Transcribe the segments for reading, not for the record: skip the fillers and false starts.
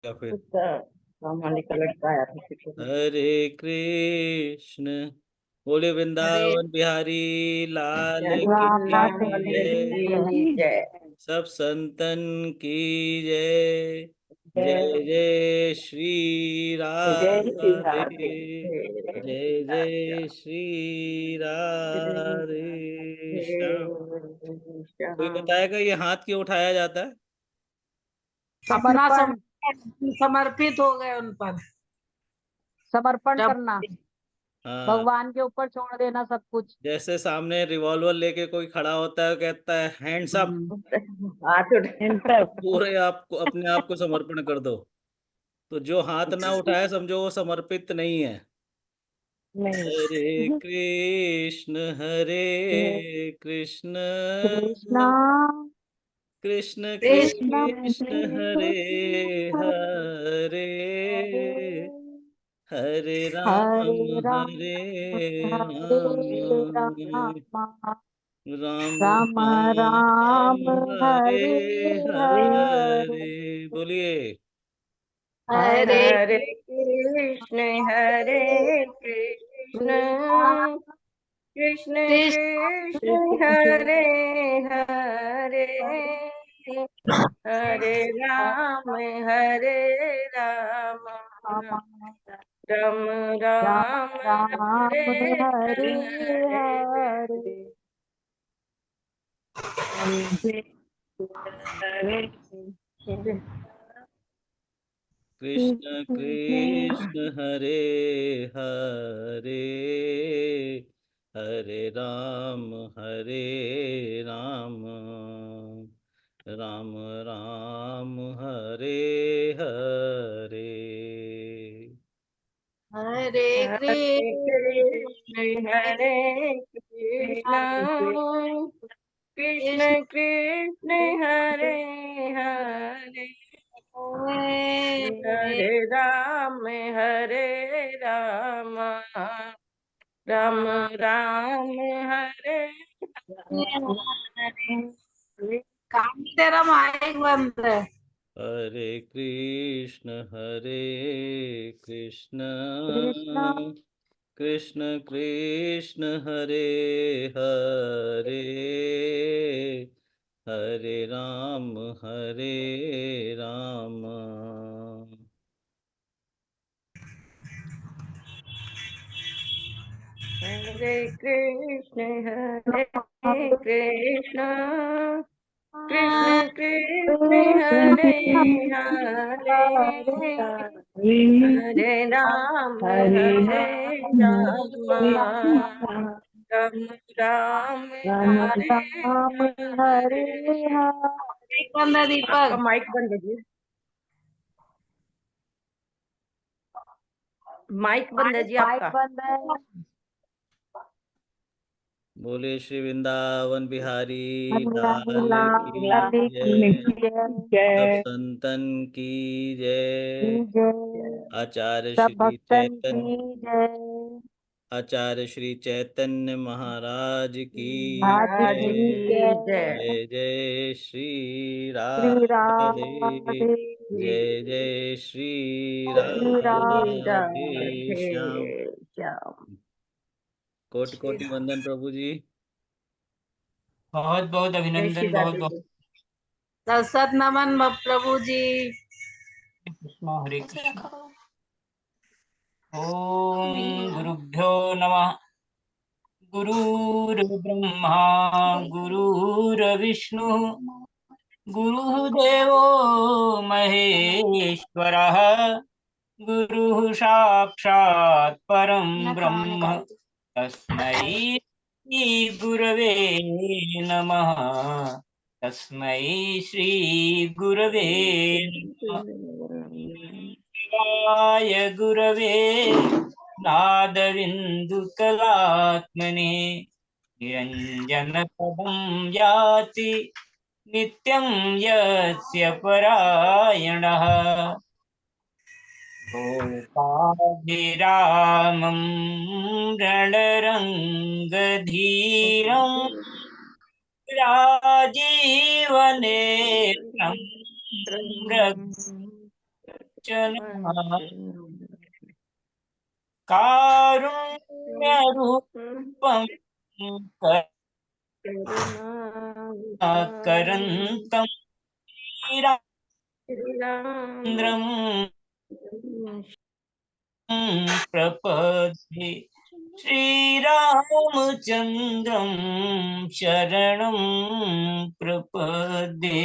या फिर का लड़का आया था। हरे कृष्ण। बोले वृंदावन बिहारी लाल की जय। जय सब संतन की जय। जय जय श्री जय श्री राधे। राधे। जय जय श्री राधे श्याम। कोई बताएगा ये हाथ क्यों उठाया जाता है? अपना समर्पण समर्पित हो गए उन पर। समर्पण करना, हाँ, भगवान के ऊपर छोड़ देना सब कुछ। जैसे सामने रिवॉल्वर लेके कोई खड़ा होता है, कहता है हैंड्स अप, हाथ उठा पूरे आपको अपने आप को समर्पण कर दो। तो जो हाथ ना उठाए समझो वो समर्पित नहीं है। हरे कृष्ण कृष्णा कृष्ण कृष्णा कृष्ण हरे हरे हरे राम हरे राम हरे हरे राम राम राम राम राम राम हरे हरे हरे हरे। बोलिए। हरे कृष्ण कृष्ण कृष्ण हरे हरे हरे राम राम राम राम राम हरे हरे। कृष्ण कृष्ण हरे हरे हरे राम राम राम हरे हरे। हरे हरे कृष्ण कृष्ण कृष्ण कृष्ण हरे हरे हरे राम राम राम राम हरे काम तेरा माइक बंद है। हरे कृष्ण कृष्ण कृष्ण कृष्ण हरे हरे हरे राम हरे कृष्ण कृष्ण कृष्ण हरे हरे हरे राम राम राम हरे हरे। माइक बंद है आपका दीपक। माइक बंद है जी, माइक बंद है जी आपका। बंद है। बोले श्री वृंदावन बिहारी लाल लाल की जय। सब जय संतन की जय। आचार्य सब श्री भक्तन चैतन्य की जय। आचार्य श्री चैतन्य महाराज की महाराज जय। की जय। जय जय श्री श्री राधे। राधे जय जय श्री श्री राधे राधे श्याम। श्याम। कोटि कोटि वंदन प्रभु जी। बहुत बहुत जय श्री अभिनंदन। बहुत राधे बहुत जी। सत नमन प्रभु जी। कृष्ण। हरे कृष्ण। ओम गुरुभ्यो नमः। गुरुर्ब्रह्मा गुरुर्विष्णु गुरुदेवो महेश्वरः गुरुः साक्षात् परं ब्रह्म तस्मै श्री गुरवे नमः। तस्मै श्री गुरवे नमः। शिवाय गुरवे नादविन्दुकलात्मने निरञ्जनपदं याति नित्यं यस्य परायणः गोपाभिरामं रणरङ्गधीरं राजीवनेत्रं कारुण्य रूपं करन्तं श्रीरामचन्द्रं प्रपद्ये श्रीरामचन्द्रं शरणं प्रपद्ये।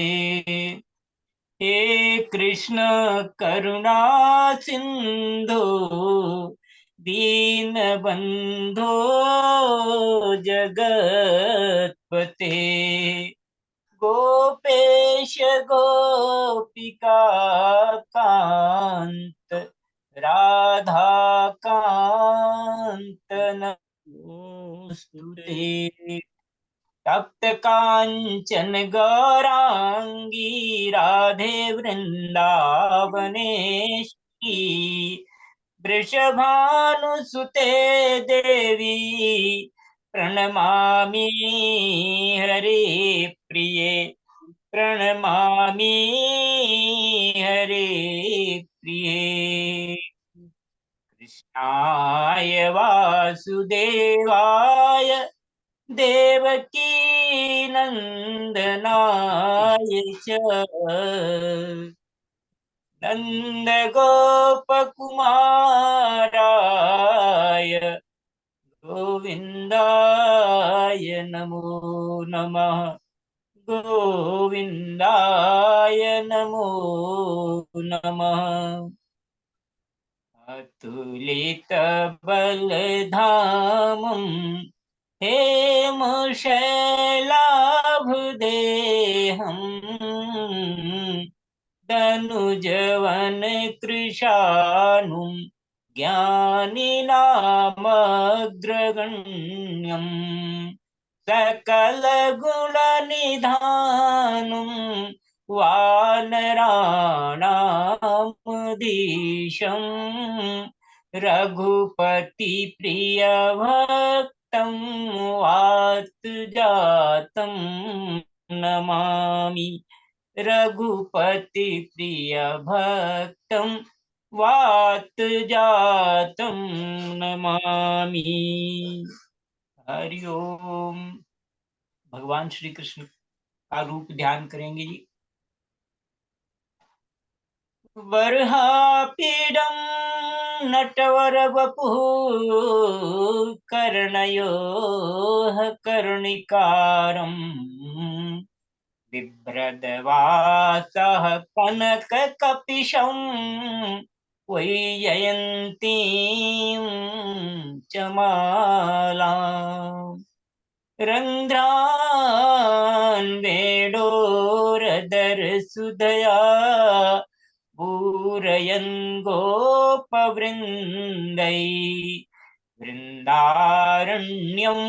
हे कृष्ण करुणा सिंधु दीनबंधो जगत्पते गोपेश गोपिका कांत राधा कांत नमोस्तुते। तप्त कांचन गौरांगी राधे वृंदावनेश्वरी वृषभानुसुते देवी प्रणमामि हरे प्रिये प्रणमामि हरे प्रिये। कृष्णाय वासुदेवाय देवकी नंदनाय च नन्दगोपकुमाराय गोविन्दाय नमो नमः गोविन्दाय नमो नमः। अतुलितबलधामं हेमशैलाभदेहम् तनुजवन कृशानुं ज्ञानिनामग्रगण्यं सकलगुणनिधानं वानराणामधीशं रघुपतिप्रियभक्तं वातजातं नमामि रघुपति प्रिय भक्तं वातजातं नमामि। हरि ओम। भगवान श्री कृष्ण का रूप ध्यान करेंगे जी। वरहापीडं नटवर वपुः कर्णयोः कर्णिकारम् बिभ्रदवासः कनककपिशं वैजयन्तीं च मालाम् रन्ध्रान् वेणोरधरसुधया पूरयन् गोपवृन्दै वृन्दारण्यं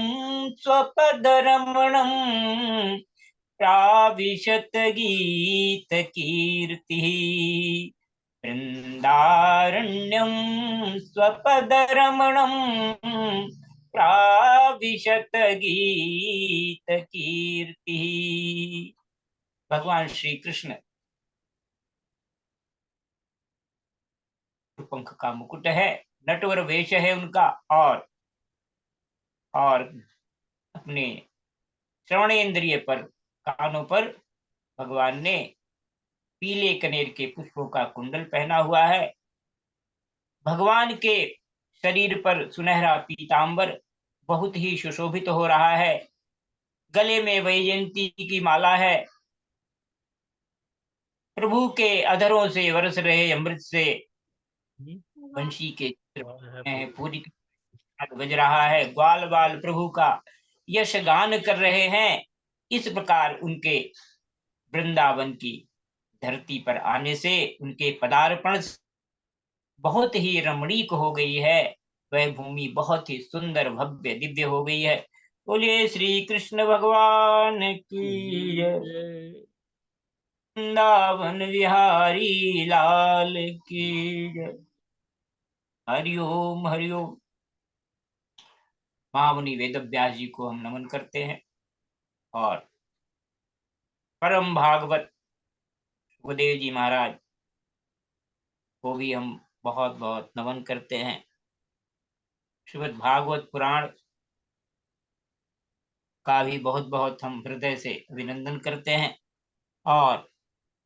स्वपदरमणम् प्राविशत गीतकीर्तिः वृन्दारण्यं स्वपदरमणं प्राविशत गीतकीर्तिः। भगवान श्री कृष्ण पंख का मुकुट है, नटवर वेश है उनका, और अपने श्रवणेन्द्रिय पर कानों पर भगवान ने पीले कनेर के पुष्पों का कुंडल पहना हुआ है। भगवान के शरीर पर सुनहरा पीतांबर बहुत ही सुशोभित हो रहा है। गले में वैजयंती की माला है। प्रभु के अधरों से बरस रहे अमृत से वंशी के पूरी बज रहा है। ग्वाल बाल प्रभु का यश गान कर रहे हैं। इस प्रकार उनके वृंदावन की धरती पर आने से, उनके पदार्पण बहुत ही रमणीक हो गई है। वह भूमि बहुत ही सुंदर भव्य दिव्य हो गई है। बोलिए श्री कृष्ण भगवान की जय। वृंदावन विहारी लाल की जय। हरिओम हरिओम। महामुनि वेदव्यास जी को हम नमन करते हैं और परम भागवत सुखदेव जी महाराज को भी हम बहुत बहुत नमन करते हैं। श्रीमद् भागवत पुराण का भी बहुत बहुत हम हृदय से अभिनंदन करते हैं। और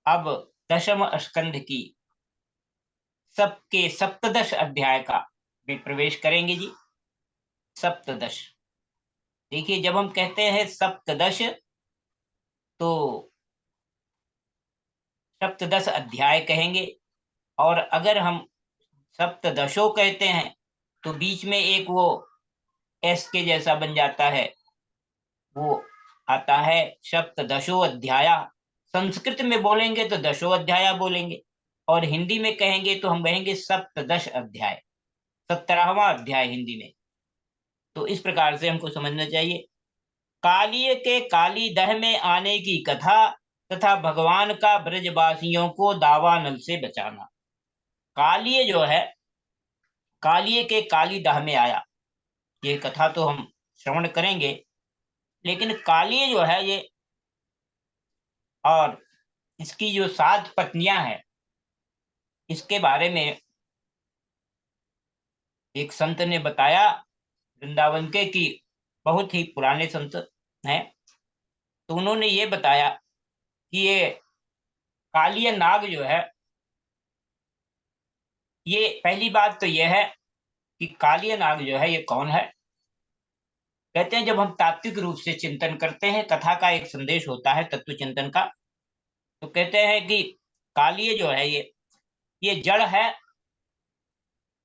अब दशम स्कंध की सबके सप्तदश अध्याय का में प्रवेश करेंगे जी। सप्तदश, देखिए जब हम कहते हैं सप्तदश तो सप्तदश अध्याय कहेंगे, और अगर हम सप्तदशो कहते हैं तो बीच में एक वो एस के जैसा बन जाता है, वो आता है सप्तदशो अध्याय। संस्कृत में बोलेंगे तो दशो अध्याय बोलेंगे, और हिंदी में कहेंगे तो हम कहेंगे सप्तदश अध्याय, 17वां अध्याय हिंदी में। तो इस प्रकार से हमको समझना चाहिए। कालिय के काली दह में आने की कथा तथा भगवान का ब्रजवासियों को दावानल से बचाना। कालिय जो है, कालिय के काली दह में आया, ये कथा तो हम श्रवण करेंगे। लेकिन कालिय जो है ये, और इसकी जो 7 पत्नियां हैं, इसके बारे में एक संत ने बताया वृंदावन के, कि बहुत ही पुराने संत हैं। तो उन्होंने ये बताया कि ये कालिय नाग जो है, ये पहली बात तो यह है कि कालिय नाग जो है ये कौन है। कहते हैं जब हम तात्विक रूप से चिंतन करते हैं, कथा का एक संदेश होता है तत्व चिंतन का, तो कहते हैं कि कालिय जो है ये जड़ है,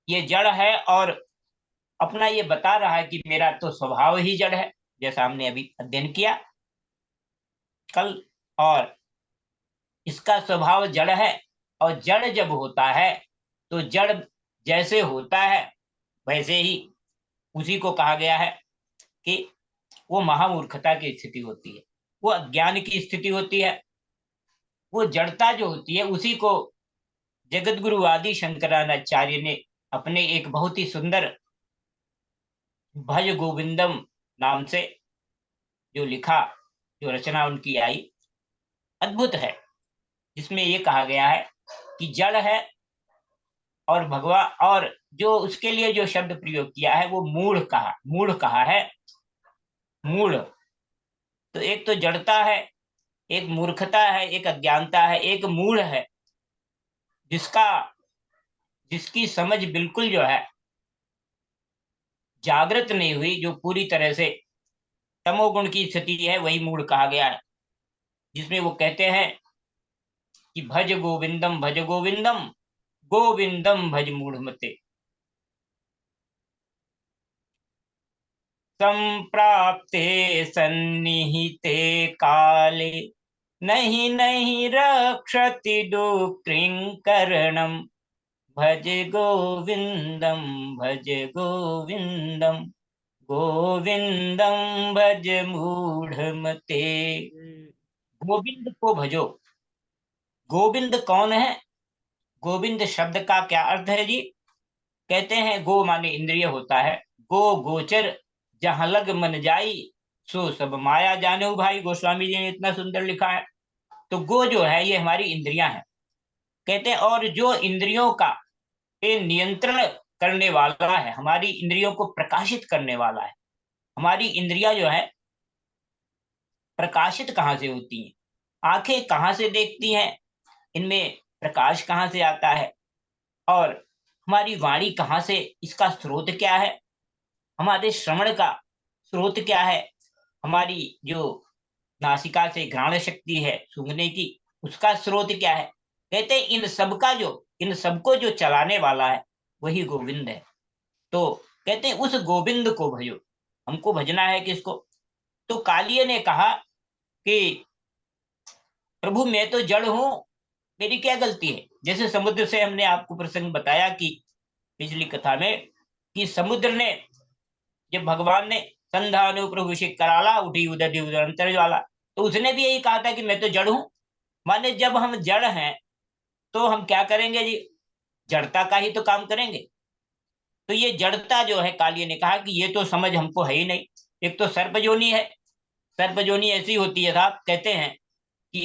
ये जड़ है, और अपना ये बता रहा है कि मेरा तो स्वभाव ही जड़ है, जैसा हमने अभी अध्ययन किया कल। और इसका स्वभाव जड़ है, और जड़ जब होता है तो जड़ जैसे होता है वैसे ही उसी को कहा गया है कि वो महामूर्खता की स्थिति होती है, वो अज्ञान की स्थिति होती है। वो जड़ता जो होती है उसी को जगत गुरु आदि शंकराचार्य ने अपने एक बहुत ही सुंदर भज गोविंदम नाम से जो लिखा, जो रचना उनकी आई, अद्भुत है, जिसमें ये कहा गया है कि जड़ है, और भगवान, और जो उसके लिए जो शब्द प्रयोग किया है वो मूढ़ कहा है। मूढ़, तो एक तो जड़ता है, एक मूर्खता है, एक अज्ञानता है, एक मूढ़ है, जिसकी समझ बिल्कुल जो है जागृत नहीं हुई, जो पूरी तरह से तमोगुण की स्थिति है, वही मूढ़ कहा गया है। जिसमें वो कहते हैं कि भज गोविंदम गोविंदम भज मूढ़मते। संप्राप्ते सन्निहिते काले नहीं नहीं रक्षति दुक्कृङ्करणम्। भज गोविंदम गोविंदम भज मूढ़मते। गोविंद को भजो। गोविंद कौन है? गोविंद शब्द का क्या अर्थ है जी? कहते हैं गो माने इंद्रिय होता है, गो गोचर जहां लग मन जाई सो सब माया जाने भाई। गोस्वामी जी ने इतना सुंदर लिखा है। तो गो जो है ये हमारी इंद्रियां हैं, कहते हैं, और जो इंद्रियों का ये नियंत्रण करने वाला है, हमारी इंद्रियों को प्रकाशित करने वाला है। हमारी इंद्रियां जो है प्रकाशित कहाँ से होती हैं? आंखें कहाँ से देखती हैं? इनमें प्रकाश कहाँ से आता है? और हमारी वाणी कहाँ से, इसका स्रोत क्या है? हमारे श्रवण का स्रोत क्या है? हमारी जो नासिका से घ्राण शक्ति है सूंघने की, उसका स्रोत क्या है? कहते हैं इन सबको जो चलाने वाला है वही गोविंद है। तो कहते हैं उस गोविंद को भजो। हमको भजना है किसको? तो कालिय ने कहा कि प्रभु मैं तो जड़ हूं, मेरी क्या गलती है? जैसे समुद्र से हमने आपको प्रसंग बताया कि पिछली कथा में, कि समुद्र ने, जब भगवान ने संधानु प्रभु से कराला उठी उदधि उदर अंतर ज्वाला, तो उसने भी यही कहा था कि मैं तो जड़ हूं। माने जब हम जड़ हैं तो हम क्या करेंगे जी? जड़ता का ही तो काम करेंगे। तो ये जड़ता जो है, कालिय ने कहा कि ये तो समझ हमको है ही नहीं। एक तो सर्पजोनी है, सर्पजोनी ऐसी होती है साहब, कहते हैं कि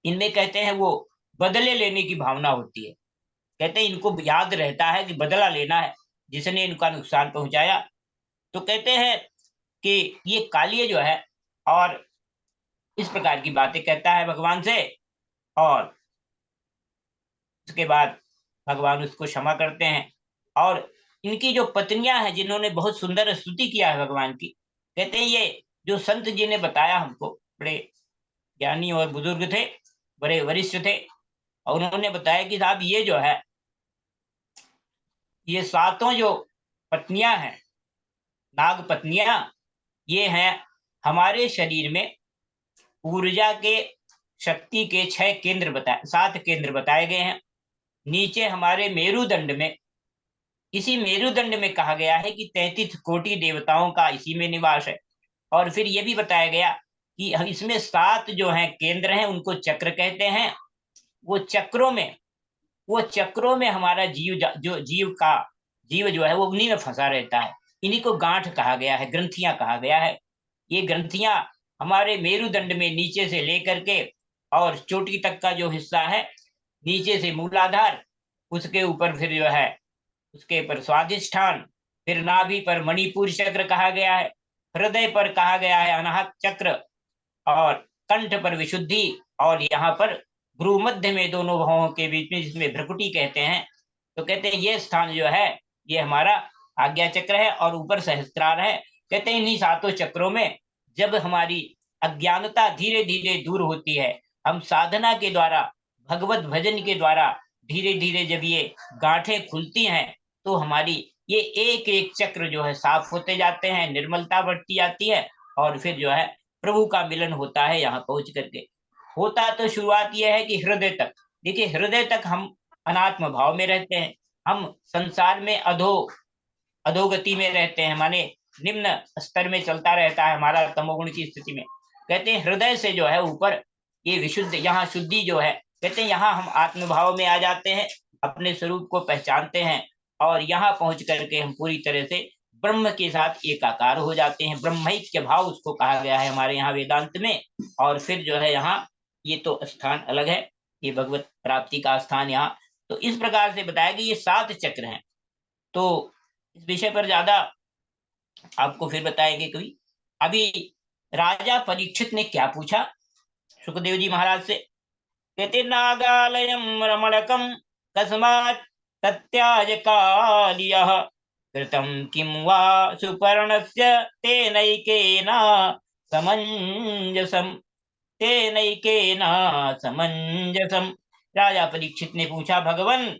इनमें कहते हैं वो बदले लेने की भावना होती है। कहते हैं इनको याद रहता है कि बदला लेना है जिसने इनका नुकसान पहुंचाया। तो कहते हैं कि ये कालिय जो है और इस प्रकार की बातें कहता है भगवान से, और उसके बाद भगवान उसको क्षमा करते हैं। और इनकी जो पत्नियां हैं जिन्होंने बहुत सुंदर स्तुति किया है भगवान की, कहते हैं ये जो संत जी ने बताया हमको, बड़े ज्ञानी और बुजुर्ग थे, बड़े वरिष्ठ थे, और उन्होंने बताया कि साहब ये जो है, ये सातों जो पत्नियां हैं, नाग पत्नियां, ये हैं हमारे शरीर में ऊर्जा के, शक्ति के 6 केंद्र बताए, 7 केंद्र बताए गए हैं। नीचे हमारे मेरुदंड में, इसी मेरुदंड में कहा गया है कि 33 कोटि देवताओं का इसी में निवास है। और फिर ये भी बताया गया कि हम इसमें 7 जो हैं केंद्र हैं उनको चक्र कहते हैं। वो चक्रों में हमारा जीव जो है वो उन्हीं में फंसा रहता है। इन्हीं को गांठ कहा गया है, ग्रंथियां कहा गया है। ये ग्रंथियां हमारे मेरुदंड में नीचे से लेकर के और चोटी तक का जो हिस्सा है, नीचे से मूलाधार, उसके ऊपर फिर जो है उसके पर स्वादिष्ठान, फिर नाभि पर मणिपुर चक्र कहा गया है, हृदय पर कहा गया है अनाहत चक्र, और कंठ पर विशुद्धि, और यहाँ पर भ्रू मध्य में दोनों भवों के बीच में जिसमें भ्रकुटी कहते हैं। तो कहते हैं ये स्थान जो है ये हमारा आज्ञा चक्र है और ऊपर सहस्त्रार है। कहते हैं इन्हीं 7 चक्रों में जब हमारी अज्ञानता धीरे धीरे दूर होती है, हम साधना के द्वारा, भगवत भजन के द्वारा धीरे धीरे जब ये गांठें खुलती हैं, तो हमारी ये एक एक चक्र जो है साफ होते जाते हैं, निर्मलता बढ़ती जाती है, और फिर जो है प्रभु का मिलन होता है। यहाँ पहुंच करके होता तो शुरुआत यह है कि हृदय तक, देखिए हृदय तक हम अनात्म भाव में रहते हैं, हम संसार में अधोगति में रहते हैं, माने निम्न स्तर में चलता रहता है हमारा तमोगुण की स्थिति में। कहते हैं हृदय से जो है ऊपर ये विशुद्ध, यहाँ शुद्धि जो है, कहते हैं यहाँ हम आत्मभाव में आ जाते हैं, अपने स्वरूप को पहचानते हैं, और यहाँ पहुंच करके हम पूरी तरह से ब्रह्म के साथ एकाकार हो जाते हैं। ब्रह्मैक्य भाव उसको कहा गया है हमारे यहाँ वेदांत में। और फिर जो है यहाँ ये तो स्थान अलग है, ये भगवत प्राप्ति का स्थान यहाँ। तो इस प्रकार से बताया कि ये 7 चक्र हैं। तो इस विषय पर ज्यादा आपको फिर बताएंगे कभी। अभी राजा परीक्षित ने क्या पूछा सुखदेव जी महाराज से, कहते नागालयम रमणकम कस्मात् तत्याज कालियः कृतं किं वा सुपर्णस्य तेनैकेन समंजसम। राजा परीक्षित ने पूछा, भगवान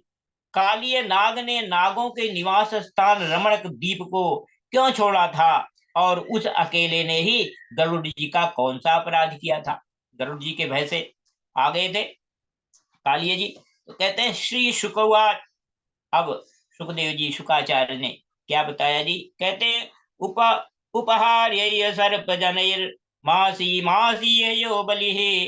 कालिय नाग ने नागों के निवास स्थान रमणक द्वीप को क्यों छोड़ा था, और उस अकेले ने ही गरुड़ जी का कौन सा अपराध किया था। गरुड़ जी के भय से आ गए थे कालिय जी। तो कहते हैं श्री शुकवाच, अब सुखदेव जी शुकाचार्य ने क्या बताया जी, कहते हैं उपहार्य सर्प जनैर मासी मासी यो बलिः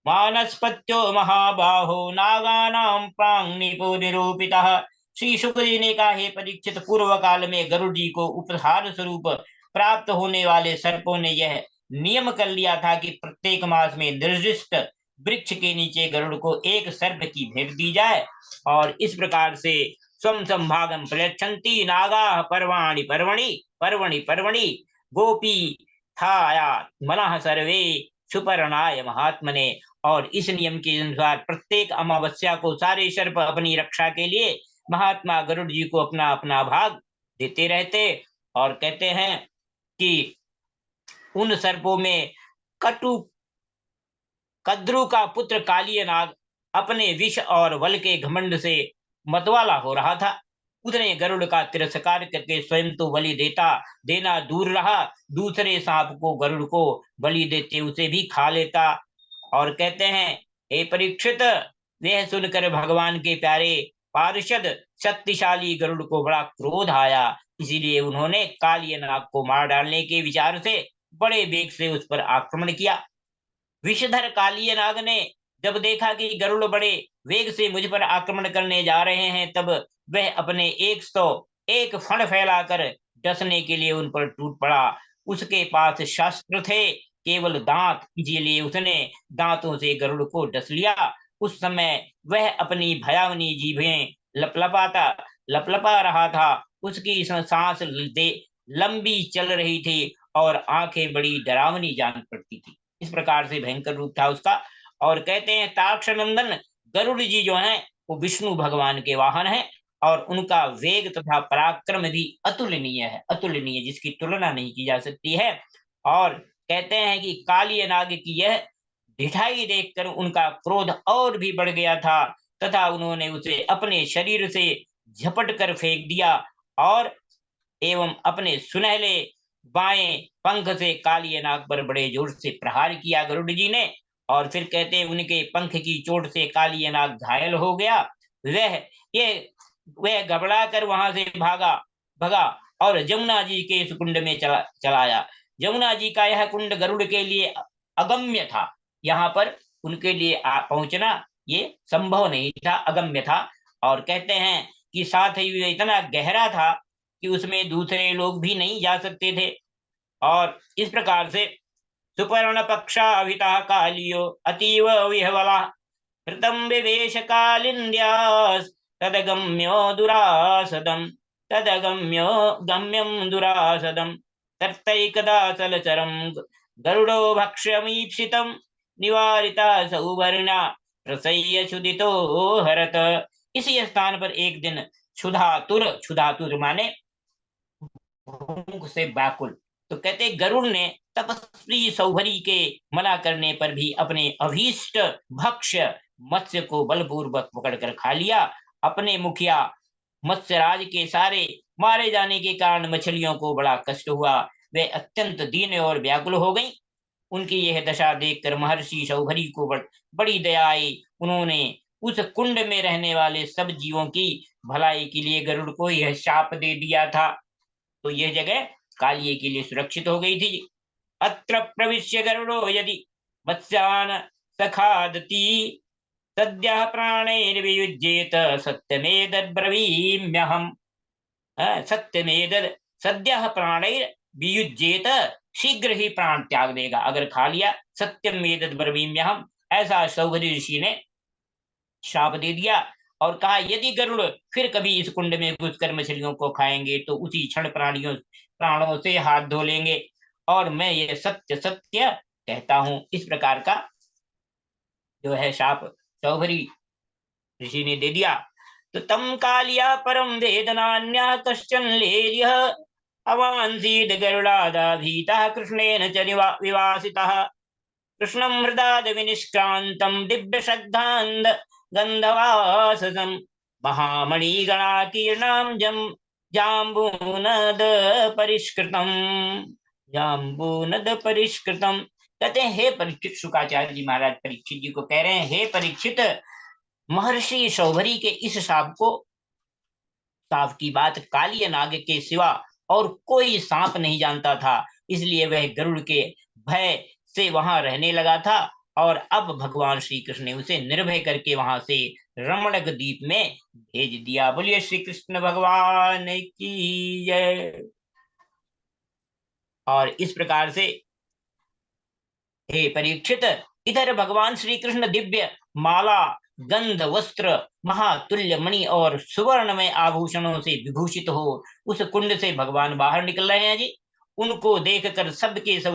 मानस्पत्यो महाबाहो नागानां प्रांग निरूपितः। श्री शुक जी ने कहा, हे परीक्षित, पूर्व काल में गरुड़ जी को उपहार स्वरूप प्राप्त होने वाले सर्पों ने यह नियम कर लिया था कि प्रत्येक मास में निर्दिष्ट वृक्ष के नीचे गरुड़ को एक सर्प की भेंट दी जाए, और इस प्रकार से स्वम संभागम प्रलक्षन्ति नागा पर्वाणि पर्वणि पर्वणि पर्वणि गोपी थाया मनः सर्वे सुपर्णाय महात्मने। और इस नियम के अनुसार प्रत्येक अमावस्या को सारे सर्प अपनी रक्षा के लिए महात्मा गरुड़ जी को अपना अपना भाग देते रहते, और कहते हैं कि उन सर्पों में कद्रु का पुत्र कालिय नाग अपने विष और बल के घमंड से मतवाला हो रहा था। उसने गरुड़ का तिरस्कार करके स्वयं तो बलि देना दूर रहा, दूसरे सांप को गरुड़ को बलि देते उसे भी खा लेता। और कहते हैं, हे परीक्षित, वह सुनकर भगवान के प्यारे पार्षद शक्तिशाली गरुड़ को बड़ा क्रोध आया, इसीलिए उन्होंने कालिय नाग को मार डालने के विचार से बड़े वेग से उस पर आक्रमण किया। विषधर कालिय नाग ने जब देखा कि गरुड़ बड़े वेग से मुझ पर आक्रमण करने जा रहे हैं, तब वह अपने 101 फण फैलाकर डसने के लिए उन पर टूट पड़ा। उसके पास शस्त्र थे केवल दांत, इसीलिए उसने दांतों से गरुड़ को डस लिया। उस समय वह अपनी भयावनी जीभें लपलपा रहा था। उसकी सांस लंबी चल रही थी और आंखें बड़ी डरावनी जान पड़ती थी। इस प्रकार से भयंकर रूप था उसका। और कहते हैं ताक्ष नंदन गरुड़ जी जो हैं वो विष्णु भगवान के वाहन हैं और उनका वेग तथा पराक्रम भी अतुलनीय, जिसकी तुलना नहीं की जा सकती है। और कहते हैं कि काली नाग की यह ढिठाई देखकर उनका क्रोध और भी बढ़ गया था तथा उन्होंने उसे अपने शरीर से झपट कर फेंक दिया और एवं अपने सुनहले बाएं पंख से काली नाग पर बड़े जोर से प्रहार किया गरुड़ जी ने। और फिर कहते हैं उनके पंख की चोट से काली नाग घायल हो गया। वह घबरा कर वहां से भगा और जमुना जी के इस कुंड में चलाया। जमुना जी का यह कुंड गरुड़ के लिए अगम्य था। यहाँ पर उनके लिए पहुंचना ये संभव नहीं था, अगम्य था। और कहते हैं कि साथ ही वे इतना गहरा था कि उसमें दूसरे लोग भी नहीं जा सकते थे। और इस प्रकार से सुपर्ण पक्षाभिता कालियो अतीव विह्वला कृतं विवेश कालिन्द्यास् गम्यं दुरासदं तर्तैकदा चलचरं गरुडो भक्ष्यमीप्सितं निवारिता सौवर्णा रसय्य क्षुदितो हरत। इसी स्थान पर एक दिन क्षुधातुर माने भूख से व्याकुल, तो कहते गरुड़ ने तपस्वी सौभरी के मना करने पर भी अपने अभीष्ट भक्ष्य मत्स्य को बलपूर्वक पकड़कर खा लिया। अपने मुखिया मत्स्यराज के सारे मारे जाने के कारण मछलियों को बड़ा कष्ट हुआ। वे अत्यंत दीन और व्याकुल हो गईं। उनकी यह दशा देखकर महर्षि सौभरी को बड़ी दया आई। उन्होंने उस कुंड में रहने वाले सब जीवों की भलाई के लिए गरुड़ को यह शाप दे दिया था। तो यह जगह कालिये के लिए सुरक्षित हो गई थी। अत्र प्रविश्य गरुड़ो यदि मत्स्यान सखादति सद्यः प्राणैर्वियुज्येत सत्यमेतद्ब्रवीम्यहम्। सद्यः प्राणैर्वियुज्येत, शीघ्र ही प्राण त्याग देगा अगर खा लिया। सत्यमेतद्ब्रवीम्यहम्, ऐसा सौभरी ऋषि ने शाप दे दिया। और कहा यदि गरुड़ फिर कभी इस कुंड में घुसकर मछलियों को खाएंगे तो उसी क्षण प्राणों से हाथ धो लेंगे। और मैं ये सत्य कहता हूं। इस प्रकार का जो है शाप सौभरी ऋषि ने दे दिया। तो तम कालिया परम वेदनान्या कश्चन लेर्यः अवांसीद गरुडादा भीतः कृष्णेन च विवासितः कृष्णं हृदाद विनिष्क्रांतं दिव्य श्रद्धांद गंधवाससं महामणिगणाकीर्णां जाम्बूनद परिष्कृतम। कहते हैं हे परीक्षित, शुकाचार्य जी महाराज परीक्षित जी को कह रहे हैं, हे परीक्षित, महर्षि सौभरी के इस शाप की बात काली नाग के सिवा और कोई सांप नहीं जानता था। इसलिए वह गरुड़ के भय से वहां रहने लगा था। और अब भगवान श्री कृष्ण ने उसे निर्भय करके वहां से रमणक द्वीप में भेज दिया। बोलिए श्री कृष्ण भगवान की जय। और इस प्रकार से हे परीक्षित, इधर भगवान श्री कृष्ण दिव्य माला, गंध, वस्त्र, महातुल्य मणि और सुवर्ण में आभूषणों से विभूषित हो उस कुंड से भगवान बाहर निकल रहे हैं जी। उनको देखकर सबके सब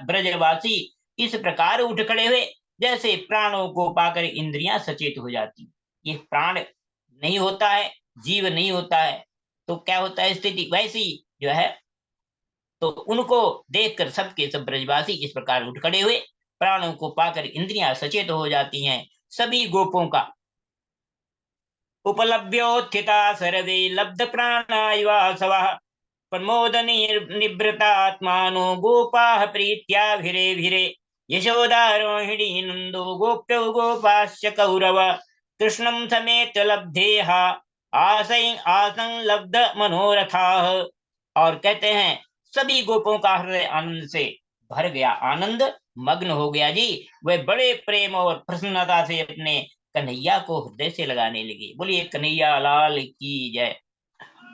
ब्रजवासी इस प्रकार उठ खड़े हुए जैसे प्राणों को पाकर इंद्रियां सचेत हो जाती। ये प्राण नहीं होता है, जीव नहीं होता है, तो क्या होता है स्थिति वैसी जो है। तो उनको देखकर सबके सब ब्रजवासी इस प्रकार उठ खड़े हुए, प्राणों को पाकर इंद्रियां सचेत हो जाती हैं। सभी गोपों का उपलभ्योत्थिता सर्वे लब्ध प्राणायवासवः प्रमोद निवृतात्मानो गोपाः प्रीत्याभिरे यशोदा रोहिणी नंदो गोप्यो गोपाश्च कौरव कृष्णं समेत लब्धेह आसं लब्ध मनोरथाः। और कहते हैं सभी गोपों का हृदय आनंद से भर गया, आनंद मग्न हो गया जी। वे बड़े प्रेम और प्रसन्नता से अपने कन्हैया को हृदय से लगाने लगे। बोलिए कन्हैया लाल की जय।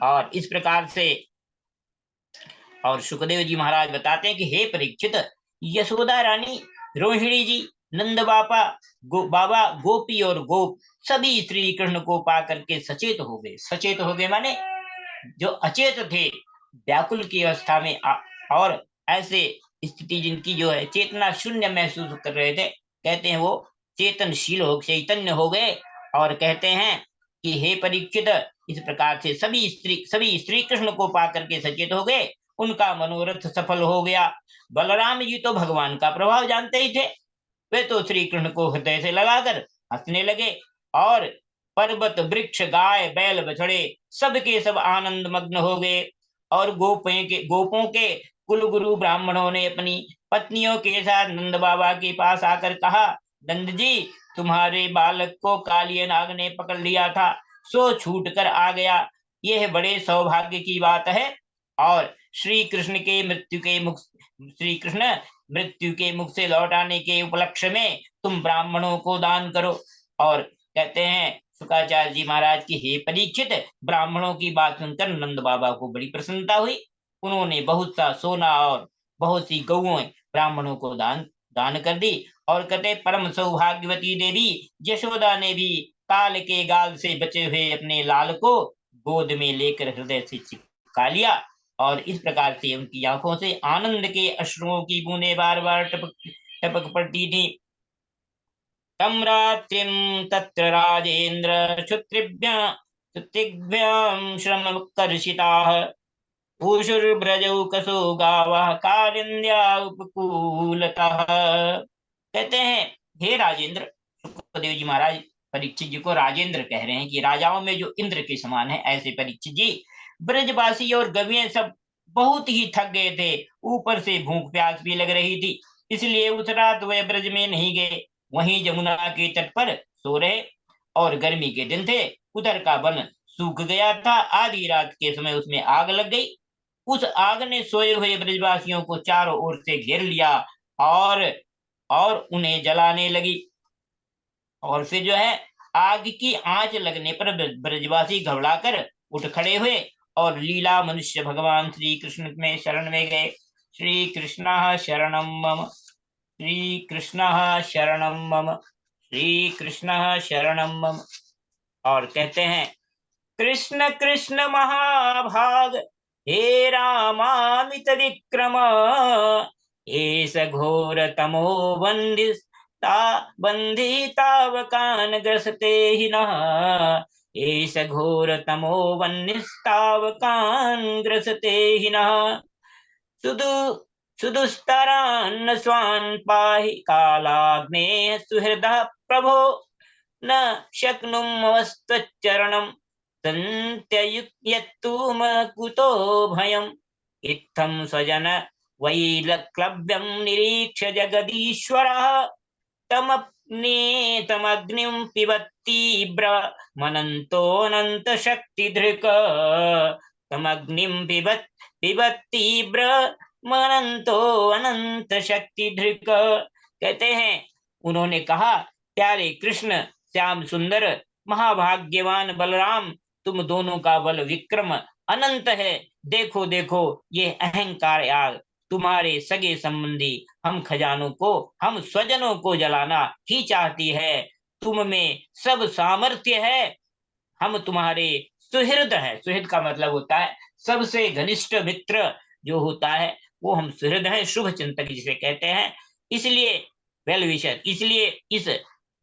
और इस प्रकार से और सुखदेव जी महाराज बताते हैं कि हे परीक्षित, यशोदा रानी, रोहिणी जी नंद बाबा गोपी और गोप सभी श्री कृष्ण को पा करके सचेत हो गए। सचेत हो गए माने जो अचेत थे, व्याकुल की अवस्था में और ऐसे स्थिति जिनकी जो है चेतना शून्य महसूस कर रहे थे, कहते हैं वो चेतनशील हो, चैतन्य हो गए और कहते हैं कि हे परीक्षित, इस प्रकार से सभी श्री कृष्ण को पा करके सचेत हो गए, उनका मनोरथ सफल हो गया। बलराम जी तो भगवान का प्रभाव जानते ही थे, वे तो श्री कृष्ण को हृदय से लगाकर हंसने लगे और पर्वत वृक्ष गाय बैल बछड़े सबके सब आनंद मग्न हो गए। और गोपों के कुल गुरु ब्राह्मणों ने अपनी पत्नियों के साथ नंद बाबा के पास आकर कहा, नंद जी, तुम्हारे बालक को कालिया नाग ने पकड़ लिया था, सो छूट कर आ गया। यह बड़े सौभाग्य की बात है। और श्री कृष्ण मृत्यु के मुख से लौट आने के उपलक्ष्य में तुम ब्राह्मणों को दान करो। और कहते हैं शुक्राचार्य जी महाराज की, हे परीक्षित, ब्राह्मणों की बात सुनकर नंद बाबा को बड़ी प्रसन्नता हुई। उन्होंने बहुत सा सोना और बहुत सी गौएं ब्राह्मणों को दान कर दी। और कहते परम सौभाग्यवती देवी यशोदा ने भी काल के गाल से बचे हुए अपने लाल को गोद में लेकर हृदय से चिपका लिया। और इस प्रकार से उनकी आंखों से आनंद के अश्रुओं की बूंदें बार बार टपक पड़ती थी। तम रात्रिम तत्र राजेन्द्र क्षुत्रिभ्यां श्रमकर्षिताः ऊषुर्भ्रजौ कसो गावः कालिन्द्या उपकूलतः। कहते हैं हे राजेंद्र, सुखदेव जी महाराज परीक्षित जी को राजेंद्र कह रहे हैं कि राजाओं में जो इंद्र के समान है, ऐसे परीक्षित जी, ब्रजवासी और गवियां सब बहुत ही थक गए थे, ऊपर से भूख प्यास भी लग रही थी, इसलिए उस रात वे ब्रज में नहीं गए, वहीं जमुना के तट पर सो रहे। और गर्मी के दिन थे, उधर का वन सूख गया था, आधी रात के समय उसमें आग लग गई। उस आग ने सोए हुए ब्रजवासियों को चारों ओर से घेर लिया और उन्हें जलाने लगी। और फिर जो है आग की आंच लगने पर ब्रजवासी घबराकर उठ खड़े हुए और लीला मनुष्य भगवान श्री कृष्ण में शरण में गए। श्री कृष्ण शरणम मम, श्री कृष्ण शरणम मम, श्री कृष्ण शरणम मम। और कहते हैं कृष्ण कृष्ण महाभाग हे रामामित विक्रम, एष घोर तमो बंधितावकान ग्रसते हि नः, एष घोर तमो बंधितावकान ग्रसते हि नः। सुदुस्तरान् स्वान् पाहि कालाग्नेः सुहृदः प्रभो, न शक्नुमवस्त्वच्चरणम् सन्त्ययुक्यत्तु कुतो भयम्। इत्थं स्वजन वैलक्लव्यं निरीक्ष्य जगदीश्वरः तमग्निं पिबत्तीव्र मनन्तोऽनन्त शक्तिधृक्, तमग्निं पिबत्तीव्र मनंतो अनंत शक्तिधृक्। कहते हैं उन्होंने कहा, प्यारे कृष्ण, श्याम सुंदर, महाभाग्यवान बलराम, तुम दोनों का बल विक्रम अनंत है। देखो देखो ये अहंकार आग, तुम्हारे सगे संबंधी हम खजानों को, हम स्वजनों को जलाना ही चाहती है। तुम में सब सामर्थ्य है, हम तुम्हारे सुहृद है। सुहृद का मतलब होता है सबसे घनिष्ठ मित्र जो होता है, वो हम सुहृद हैं, शुभ चिंतक जिसे कहते हैं। इसलिए वेल विशर, इसलिए इस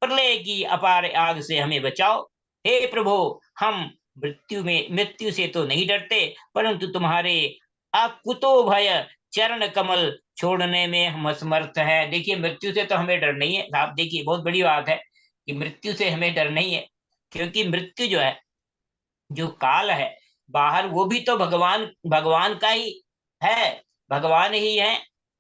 प्रलय की अपार आग से हमें बचाओ। हे प्रभु, हम मृत्यु से तो नहीं डरते, परंतु तुम्हारे अकुतो भय चरण कमल छोड़ने में हम असमर्थ हैं। देखिए, मृत्यु से तो हमें डर नहीं है। आप देखिए, बहुत बड़ी बात है कि मृत्यु से हमें डर नहीं है, क्योंकि मृत्यु जो है, जो काल है बाहर, वो भी तो भगवान का ही है, भगवान ही है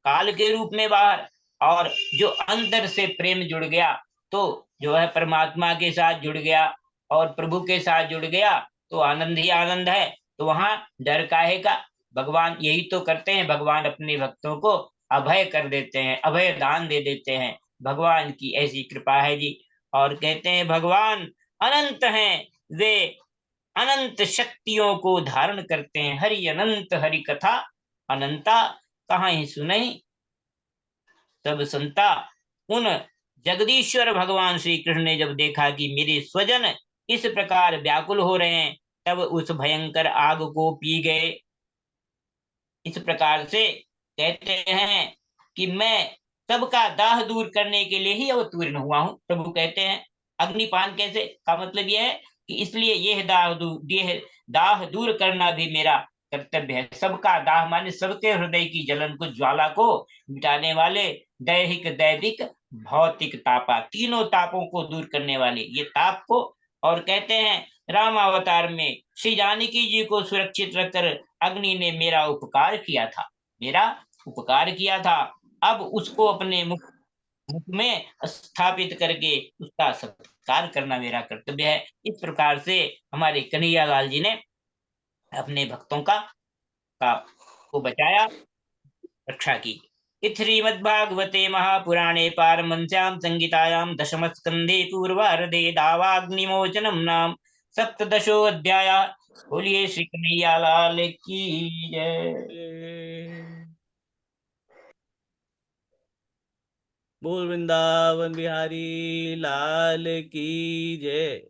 काल के रूप में बाहर। और जो अंदर से प्रेम जुड़ गया तो जो है परमात्मा के साथ जुड़ गया और प्रभु के साथ जुड़ गया, तो आनंद ही आनंद है। तो वहां डर काहे का? भगवान यही तो करते हैं, भगवान अपने भक्तों को अभय कर देते हैं, अभय दान दे देते हैं। भगवान की ऐसी कृपा है जी। और कहते हैं भगवान अनंत हैं, वे अनंत शक्तियों को धारण करते हैं। हरि अनंत हरि कथा अनंता, कहाँ ही सुनई सब संता, उन जगदीश्वर भगवान श्री कृष्ण ने जब देखा कि मेरे स्वजन इस प्रकार व्याकुल हो रहे हैं, तब उस भयंकर आग को पी गए। इस प्रकार से कहते हैं कि मैं सबका दाह दूर करने के लिए ही अवतीर्ण हुआ हूं। प्रभु कहते हैं अग्निपान कैसे का मतलब यह है कि इसलिए यह दाह दूर करना भी मेरा कर्तव्य है। सबका दाह माने सबके हृदय की जलन को, ज्वाला को मिटाने वाले, दैहिक दैविक भौतिक तापा, तीनों तापों को दूर करने वाले ये ताप को। और कहते हैं राम अवतार में श्री जानकी जी को सुरक्षित रखकर अग्नि ने मेरा उपकार किया था, मेरा उपकार किया था। अब उसको अपने मुख में स्थापित करके उसका सत्कार करना मेरा कर्तव्य है। इस प्रकार से हमारे कन्हैया लाल जी ने अपने भक्तों का को बचाया, रक्षा की। श्रीमद्भागवते महापुराणे पारमहंस्यां संहितायां दशमस्कन्धे पूर्वार्धे दावाग्निमोचनं नाम सप्तदशोऽध्यायः। बोलिए श्री कन्हैया लाल की जय। बोल वृंदावन बिहारी लाल की जय।